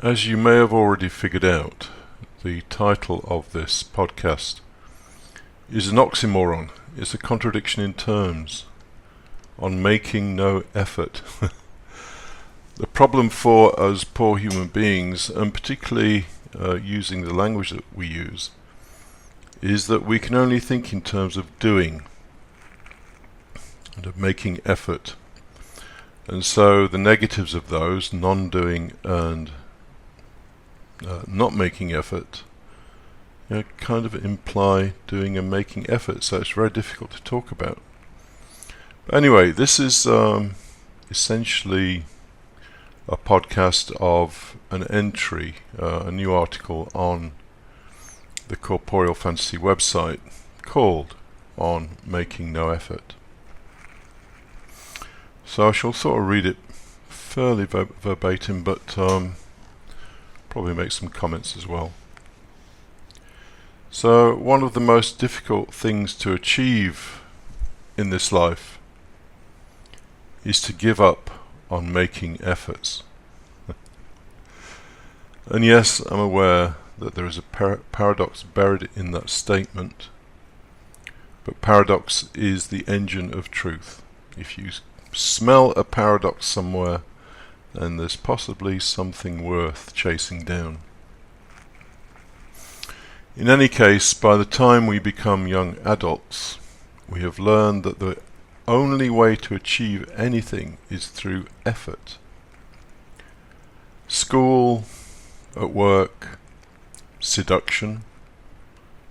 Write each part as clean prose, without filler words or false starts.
As you may have already figured out, the title of this podcast is an oxymoron. It's a contradiction in terms, on making no effort. The problem for us poor human beings, and particularly using the language that we use, is that we can only think in terms of doing and of making effort. And so the negatives of those, non-doing and not making effort, kind of imply doing and making effort, so it's very difficult to talk about. But anyway, this is essentially a podcast of an entry, a new article on the Corporeal Fantasy website called On Making No Effort. So I shall sort of read it fairly verbatim, but probably make some comments as well. So one of the most difficult things to achieve in this life is to give up on making efforts. And yes, I'm aware that there is a paradox buried in that statement, but paradox is the engine of truth. If you smell a paradox somewhere, then there's possibly something worth chasing down. In any case, by the time we become young adults, we have learned that the only way to achieve anything is through effort. School, at work, seduction,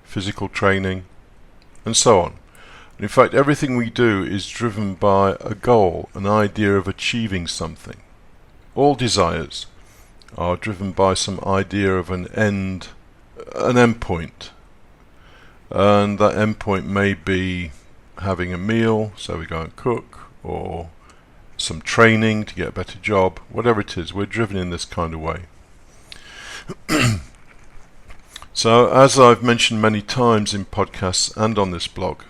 physical training, and so on. In fact, everything we do is driven by a goal, an idea of achieving something. All desires are driven by some idea of an end point. And that end point may be having a meal, so we go and cook, or some training to get a better job, whatever it is, we're driven in this kind of way. So, as I've mentioned many times in podcasts and on this blog,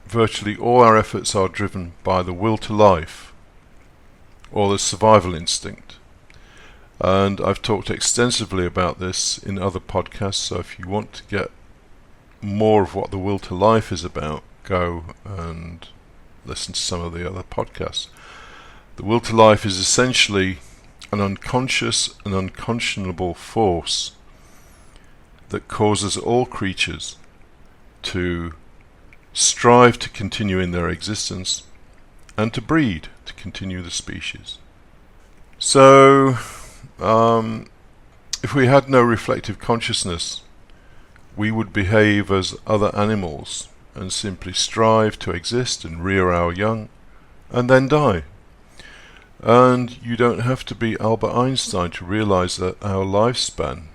virtually all our efforts are driven by the will to life, or the survival instinct. And I've talked extensively about this in other podcasts, so if you want to get more of what the will to life is about, go and listen to some of the other podcasts. The will to life is essentially an unconscious and unconscionable force that causes all creatures to strive to continue in their existence and to breed, to continue the species. So, if we had no reflective consciousness, we would behave as other animals and simply strive to exist and rear our young and then die. And you don't have to be Albert Einstein to realize that our lifespan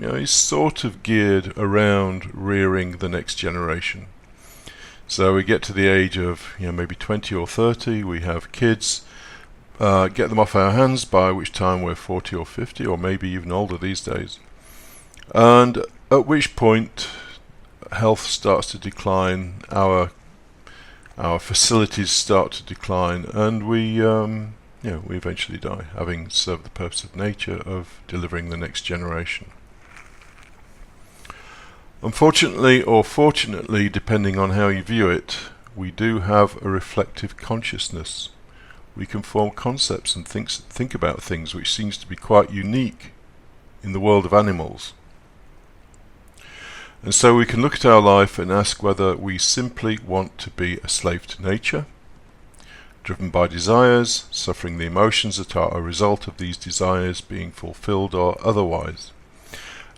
is sort of geared around rearing the next generation. So we get to the age of maybe 20 or 30, we have kids, get them off our hands, by which time we're 40 or 50 or maybe even older these days. And at which point health starts to decline, our facilities start to decline, and we eventually die, having served the purpose of nature of delivering the next generation. Unfortunately, or fortunately, depending on how you view it, we do have a reflective consciousness. We can form concepts and think about things, which seems to be quite unique in the world of animals. And so we can look at our life and ask whether we simply want to be a slave to nature, driven by desires, suffering the emotions that are a result of these desires being fulfilled or otherwise.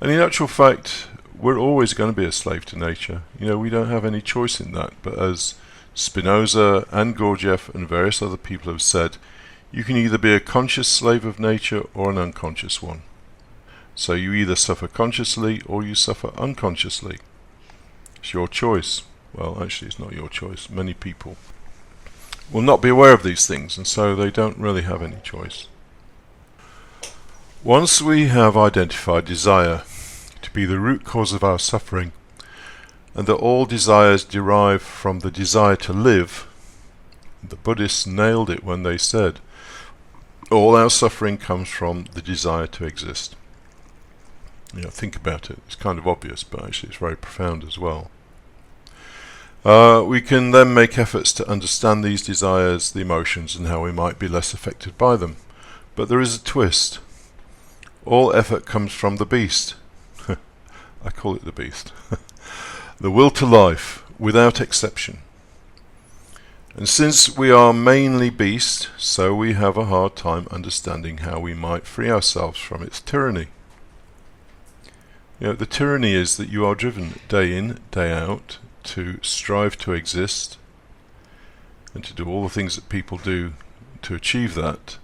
And in actual fact, we're always going to be a slave to nature. We don't have any choice in that. But as Spinoza and Gurdjieff and various other people have said, you can either be a conscious slave of nature or an unconscious one. So you either suffer consciously or you suffer unconsciously. It's your choice. Well, actually it's not your choice. Many people will not be aware of these things, and so they don't really have any choice. Once we have identified desire to be the root cause of our suffering, and that all desires derive from the desire to live, the Buddhists nailed it when they said, All our suffering comes from the desire to exist. Think about it. It's kind of obvious, but actually it's very profound as well. We can then make efforts to understand these desires, the emotions, and how we might be less affected by them. But there is a twist. All effort comes from the beast. I call it the beast. The will to life, without exception. And since we are mainly beast, so we have a hard time understanding how we might free ourselves from its tyranny. The tyranny is that you are driven day in, day out to strive to exist and to do all the things that people do to achieve that.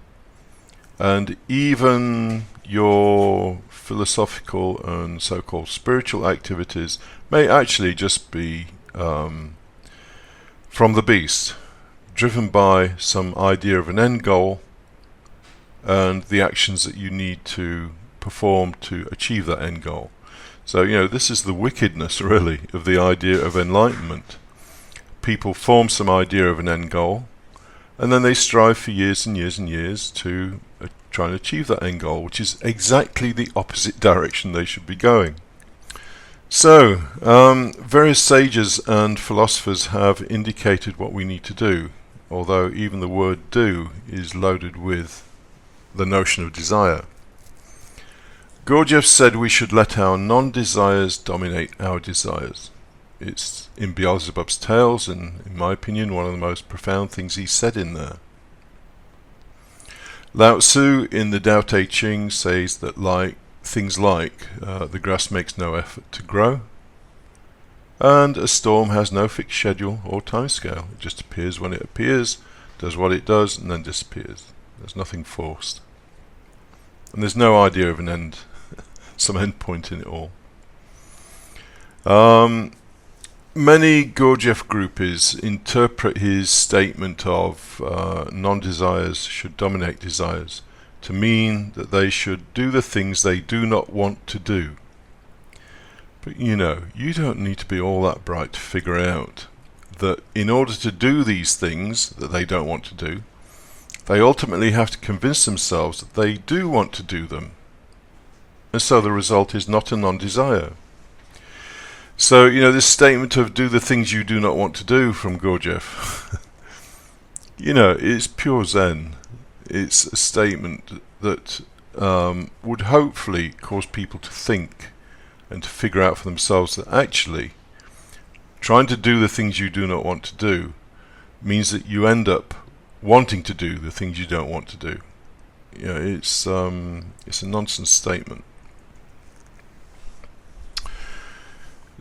And even your philosophical and so-called spiritual activities may actually just be from the beast, driven by some idea of an end goal and the actions that you need to perform to achieve that end goal. So, this is the wickedness, really, of the idea of enlightenment. People form some idea of an end goal, and then they strive for years and years and years to try and achieve that end goal, which is exactly the opposite direction they should be going. So, various sages and philosophers have indicated what we need to do, although even the word do is loaded with the notion of desire. Gurdjieff said we should let our non-desires dominate our desires. It's in Beelzebub's Tales, and in my opinion, one of the most profound things he said in there. Lao Tzu in the Tao Te Ching says that things like the grass makes no effort to grow, and a storm has no fixed schedule or timescale. It just appears when it appears, does what it does, and then disappears. There's nothing forced. And there's no idea of an end, some end point in it all. Many Gurdjieff groupies interpret his statement of non-desires should dominate desires to mean that they should do the things they do not want to do. But you don't need to be all that bright to figure out that in order to do these things that they don't want to do, they ultimately have to convince themselves that they do want to do them. And so the result is not a non-desire. So, this statement of do the things you do not want to do from Gurdjieff, it's pure Zen. It's a statement that would hopefully cause people to think and to figure out for themselves that actually trying to do the things you do not want to do means that you end up wanting to do the things you don't want to do. It's a nonsense statement.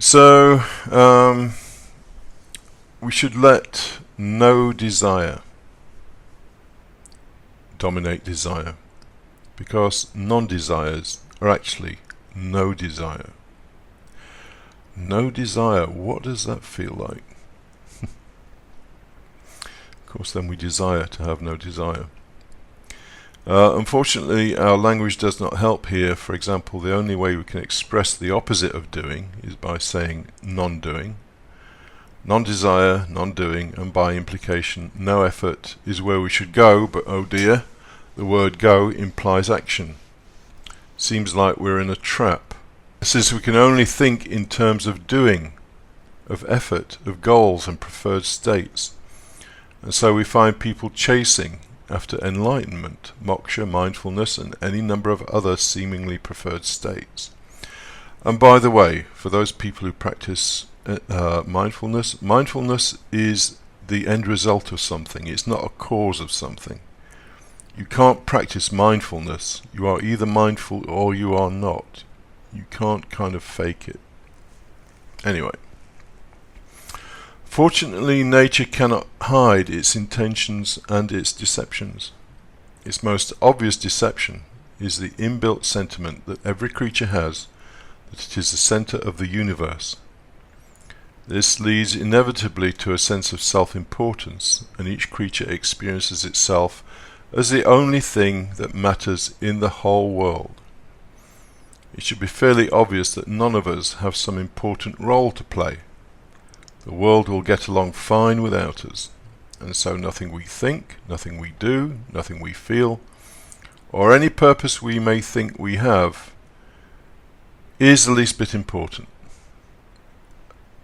So we should let no desire dominate desire, because non-desires are actually no desire. No desire, what does that feel like? Of course, then we desire to have no desire. Unfortunately, our language does not help here. For example, the only way we can express the opposite of doing is by saying non-doing. Non-desire, non-doing, and by implication, no effort is where we should go, but oh dear, the word go implies action. Seems like we're in a trap. Since we can only think in terms of doing, of effort, of goals and preferred states. And so we find people chasing after enlightenment, moksha, mindfulness, and any number of other seemingly preferred states. And by the way, for those people who practice mindfulness, mindfulness is the end result of something. It's not a cause of something. You can't practice mindfulness. You are either mindful or you are not. You can't kind of fake it. Anyway. Fortunately, nature cannot hide its intentions and its deceptions. Its most obvious deception is the inbuilt sentiment that every creature has, that it is the center of the universe. This leads inevitably to a sense of self-importance, and each creature experiences itself as the only thing that matters in the whole world. It should be fairly obvious that none of us have some important role to play. The world will get along fine without us, and so nothing we think, nothing we do, nothing we feel or any purpose we may think we have, is the least bit important.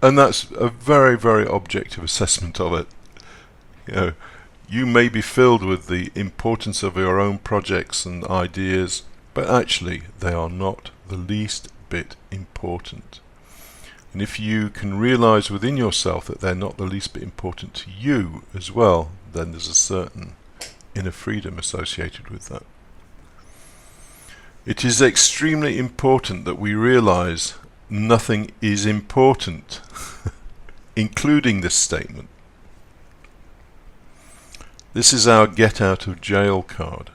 And that's a very, very objective assessment of it. You may be filled with the importance of your own projects and ideas, but actually they are not the least bit important. And if you can realize within yourself that they're not the least bit important to you as well, then there's a certain inner freedom associated with that. It is extremely important that we realize nothing is important, including this statement. This is our get out of jail card.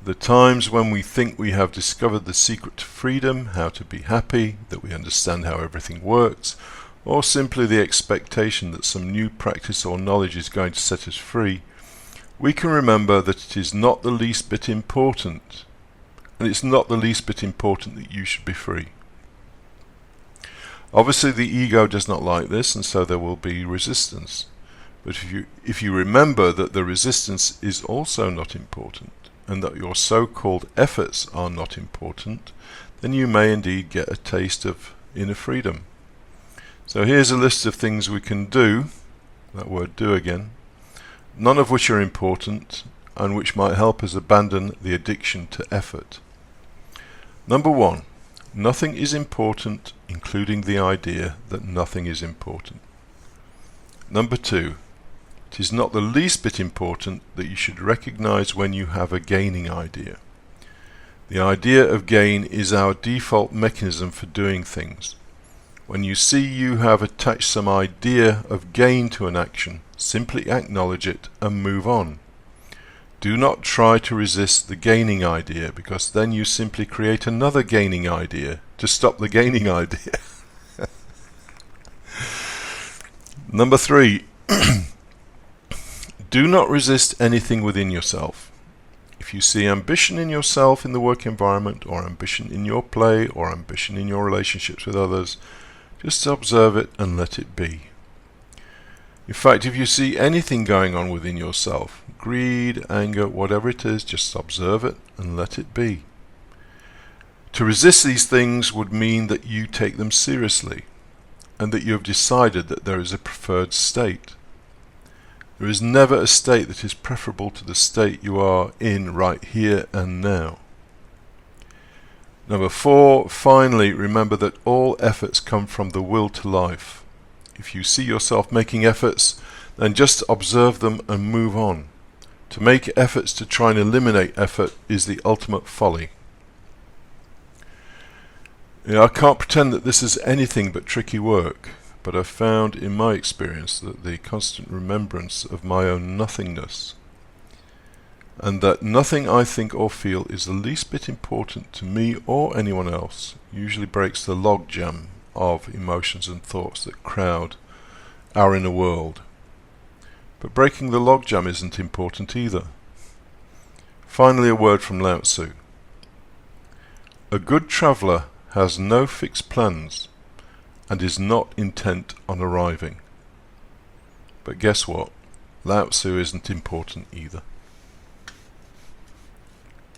The times when we think we have discovered the secret to freedom, how to be happy, that we understand how everything works, or simply the expectation that some new practice or knowledge is going to set us free, we can remember that it is not the least bit important, and it's not the least bit important that you should be free. Obviously the ego does not like this, and so there will be resistance. But if you remember that the resistance is also not important, and that your so-called efforts are not important, then you may indeed get a taste of inner freedom. So here's a list of things we can do, that word do again, none of which are important, and which might help us abandon the addiction to effort. Number 1, nothing is important, including the idea that nothing is important. Number 2, it is not the least bit important that you should recognize when you have a gaining idea. The idea of gain is our default mechanism for doing things. When you see you have attached some idea of gain to an action, simply acknowledge it and move on. Do not try to resist the gaining idea, because then you simply create another gaining idea to stop the gaining idea. Number 3, do not resist anything within yourself. If you see ambition in yourself in the work environment, or ambition in your play, or ambition in your relationships with others, just observe it and let it be. In fact, if you see anything going on within yourself, greed, anger, whatever it is, just observe it and let it be. To resist these things would mean that you take them seriously, and that you have decided that there is a preferred state. There is never a state that is preferable to the state you are in right here and now. Number 4, finally, remember that all efforts come from the will to life. If you see yourself making efforts, then just observe them and move on. To make efforts to try and eliminate effort is the ultimate folly. I can't pretend that this is anything but tricky work, but I've found in my experience that the constant remembrance of my own nothingness, and that nothing I think or feel is the least bit important to me or anyone else, usually breaks the logjam of emotions and thoughts that crowd our inner world. But breaking the logjam isn't important either. Finally, a word from Lao Tzu. A good traveller has no fixed plans and is not intent on arriving. But guess what? Lao Tzu isn't important either.